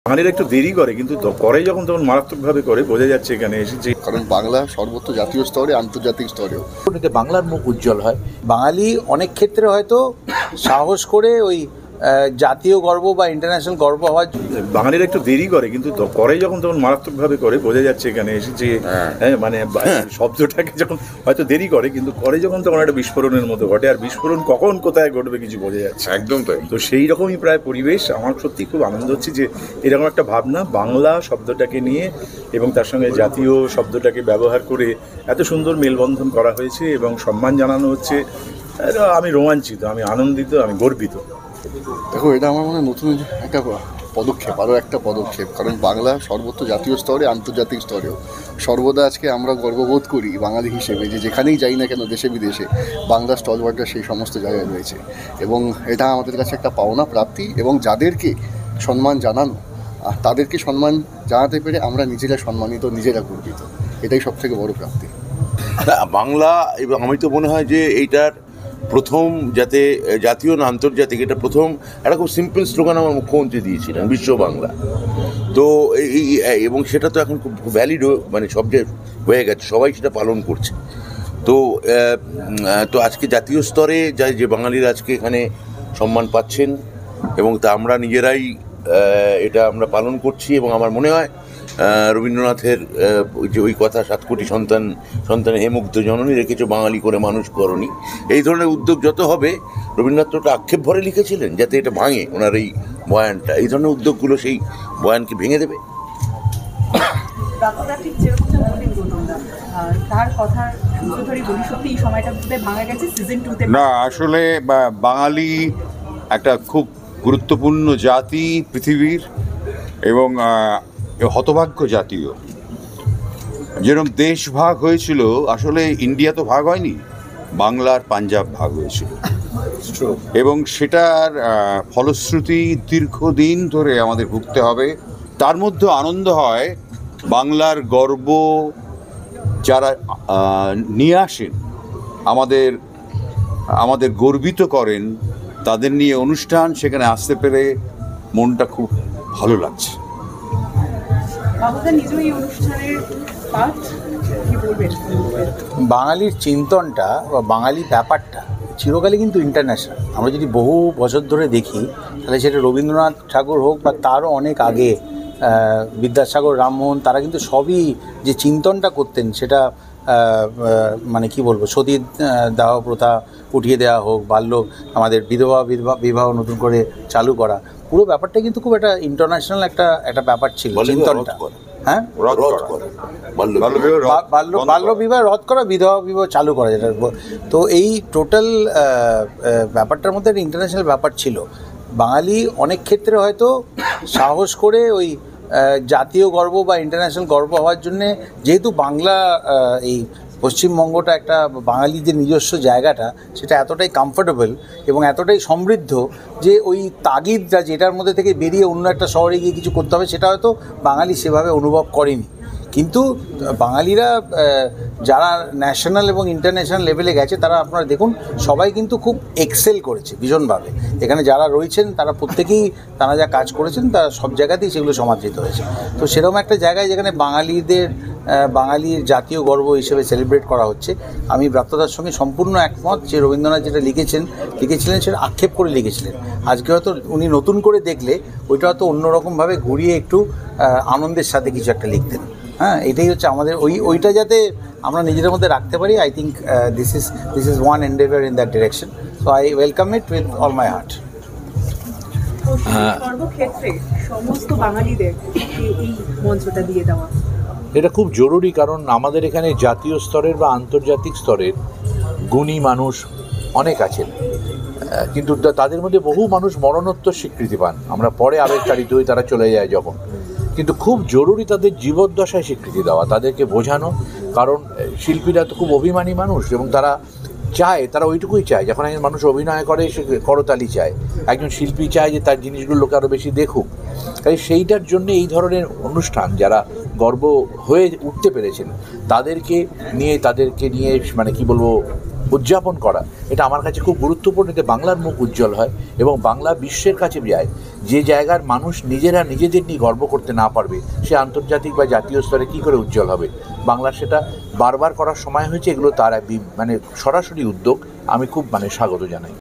বাঙালিরা একটু দেরি করে, কিন্তু করে যখন তখন মারাত্মকভাবে করে, বোঝা যাচ্ছে এখানে এসেছে। কারণ বাংলা সর্বত্র জাতীয় স্তরে আন্তর্জাতিক স্তরেও বাংলার মুখ উজ্জ্বল হয়। বাঙালি অনেক ক্ষেত্রে হয়তো সাহস করে ওই জাতীয় গর্ব বা ইন্টারন্যাশনাল গর্ব হওয়ার বাঙালিরা একটু দেরি করে, কিন্তু করে যখন তখন মারাত্মকভাবে করে, বোঝা যাচ্ছে এখানে এসেছে। মানে শব্দটাকে যখন হয়তো দেরি করে, কিন্তু করে যখন তখন একটা বিস্ফোরণের মতো ঘটে, আর বিস্ফোরণ কখন কোথায় ঘটবে কিছু বোঝা যাচ্ছে। একদম তাই। তো সেই রকমই প্রায় পরিবেশ। আমার সত্যি খুব আনন্দ হচ্ছে যে এরকম একটা ভাবনা বাংলা শব্দটাকে নিয়ে এবং তার সঙ্গে জাতীয় শব্দটাকে ব্যবহার করে এত সুন্দর মেলবন্ধন করা হয়েছে এবং সম্মান জানানো হচ্ছে। আমি রোমাঞ্চিত, আমি আনন্দিত, আমি গর্বিত। দেখো, এটা আমার মনে হয় নতুন একটা পদক্ষেপ, আরও একটা পদক্ষেপ। কারণ বাংলা সর্বত্র জাতীয় স্তরে আন্তর্জাতিক স্তরেও সর্বদা আজকে আমরা গর্ববোধ করি বাঙালি হিসেবে যে যেখানেই যাই না কেন দেশে বিদেশে বাংলা স্টলওয়ার্ডরা সেই সমস্ত জায়গায় রয়েছে। এবং এটা আমাদের কাছে একটা পাওনা প্রাপ্তি, এবং যাদেরকে সম্মান জানানো তাদেরকে সম্মান জানাতে পেরে আমরা নিজেরা সম্মানিত, নিজেরা গর্বিত। এটাই সবথেকে বড় প্রাপ্তি বাংলা। এবং আমি তো মনে হয় যে এইটার প্রথম যাতে জাতীয় না আন্তর্জাতিক, এটা প্রথম একটা খুব সিম্পল স্লোগান আমার মুখ্যমন্ত্রী দিয়েছিলেন, বিশ্ব বাংলা। তো এবং সেটা তো এখন খুব ভ্যালিড, মানে সব যে হয়ে গেছে, সবাই সেটা পালন করছে। তো তো আজকে জাতীয় স্তরে যে বাঙালিরা আজকে এখানে সম্মান পাচ্ছেন, এবং তা আমরা নিজেরাই এটা আমরা পালন করছি। এবং আমার মনে হয় রবীন্দ্রনাথের যে ওই কথা, 7 কোটি সন্তান হে মুগ্ধ জননী রেখেছ বাঙালি করে মানুষ করনি, এই ধরনের উদ্যোগ যত হবে, রবীন্দ্রনাথ ওটা আক্ষেপ ভরে লিখেছিলেন যাতে এটা ভাঙে ওনার এই বয়ানটা। এই ধরনের উদ্যোগগুলো সেই বয়ানকে ভেঙে দেবে। না, আসলে বাঙালি একটা খুব গুরুত্বপূর্ণ জাতি পৃথিবীর, এবং হতভাগ্য জাতীয়। যেরকম দেশ ভাগ হয়েছিল, আসলে ইন্ডিয়া তো ভাগ হয়নি, বাংলার পাঞ্জাব ভাগ হয়েছিল, এবং সেটার ফলশ্রুতি দীর্ঘদিন ধরে আমাদের ভুগতে হবে। তার মধ্যে আনন্দ হয় বাংলার গর্ব যারা নিয়ে আসেন, আমাদের গর্বিত করেন, তাদের নিয়ে অনুষ্ঠান, সেখানে আসতে পেরে মনটা খুব ভালো লাগছে। বাঙালির চিন্তনটা বা বাঙালি ব্যাপারটা চিরকালই কিন্তু ইন্টারন্যাশনাল। আমরা যদি বহু বছর ধরে দেখি, তাহলে সেটা রবীন্দ্রনাথ ঠাকুর হোক বা তারও অনেক আগে বিদ্যাসাগর, রামমোহন, তারা কিন্তু সবই যে চিন্তনটা করতেন, সেটা মানে কি বলবো, সতী দাহ প্রথা উঠিয়ে দেওয়া হোক, আমাদের বিধবা বিবাহ নতুন করে চালু করা, পুরো ব্যাপারটা কিন্তু খুব একটা ইন্টারন্যাশনাল একটা ব্যাপার ছিল চিন্তনটা। হ্যাঁ, বাল্য বিবাহ রদ করা, বিধবা বিবাহ চালু করা, যেটা। তো এই টোটাল ব্যাপারটার মধ্যে একটা ইন্টারন্যাশনাল ব্যাপার ছিল। বাঙালি অনেক ক্ষেত্রে হয়তো সাহস করে ওই জাতীয় গর্ব বা ইন্টারন্যাশনাল গর্ব হওয়ার জন্যে, যেহেতু বাংলা এই পশ্চিমবঙ্গটা একটা বাঙালিদের নিজস্ব জায়গাটা, সেটা এতটাই কমফোর্টেবল এবং এতটাই সমৃদ্ধ যে ওই তাগিদটা যেটার মধ্যে থেকে বেরিয়ে অন্য একটা শহরে গিয়ে কিছু করতে হবে, সেটা হয়তো বাঙালি সেভাবে অনুভব করেনি। কিন্তু বাঙালিরা যারা ন্যাশনাল এবং ইন্টারন্যাশনাল লেভেলে গেছে, তারা আপনারা দেখুন সবাই কিন্তু খুব এক্সেল করেছে ভীষণভাবে। এখানে যারা রয়েছেন তারা প্রত্যেকেই, তারা যা কাজ করেছেন তারা সব জায়গাতেই সেগুলো সমাদৃত হয়েছে। তো সেরকম একটা জায়গায় যেখানে বাঙালির জাতীয় গর্ব হিসেবে সেলিব্রেট করা হচ্ছে, আমি ব্রাত্যদার সঙ্গে সম্পূর্ণ একমত যে রবীন্দ্রনাথ যেটা লিখেছিলেন সেটা আক্ষেপ করে লিখেছিলেন। আজকে হয়তো উনি নতুন করে দেখলে ওইটা হয়তো অন্যরকমভাবে ঘুরিয়ে একটু আনন্দের সাথে কিছু একটা লিখতেন। হ্যাঁ, এটাই হচ্ছে আমাদের ওইটা যাতে আমরা নিজেদের মধ্যে রাখতে পারি। I think this is one Endeavour in that direction. So I welcome it with all my heart. সর্বক্ষেত্রে সমস্ত বাঙালিদের এই মঞ্চটা দিয়ে দেওয়া এটা খুব জরুরি, কারণ আমাদের এখানে জাতীয় স্তরের বা আন্তর্জাতিক স্তরের গুণী মানুষ অনেক আছেন, কিন্তু তাদের মধ্যে বহু মানুষ মরণোত্তর স্বীকৃতি পান। আমরা পরে আবেগতাড়িত হয়ে তারা চলে যায় যখন, কিন্তু খুব জরুরি তাদের জীবদ্দশায় স্বীকৃতি দেওয়া, তাদেরকে বোঝানো। কারণ শিল্পীরা তো খুব অভিমানী মানুষ, এবং তারা ওইটুকুই চায়, যখন একজন মানুষ অভিনয় করে সে করতালি চায়, একজন শিল্পী চায় যে তার জিনিসগুলো লোকে আরও বেশি দেখুক। তাই সেইটার জন্য এই ধরনের অনুষ্ঠান, যারা গর্ব হয়ে উঠতে পেরেছেন তাদেরকে নিয়ে মানে কি বলবো, উদযাপন করা, এটা আমার কাছে খুব গুরুত্বপূর্ণ। এতে বাংলার মুখ উজ্জ্বল হয় এবং বাংলা বিশ্বের কাছে যায়। যে জায়গার মানুষ নিজেরা নিজেদের নিয়ে গর্ব করতে না পারবে, সে আন্তর্জাতিক বা জাতীয় স্তরে কী করে উজ্জ্বল হবে? বাংলার সেটা বারবার করার সময় হয়েছে। এগুলো তার সরাসরি উদ্যোগ, আমি খুব স্বাগত জানাই।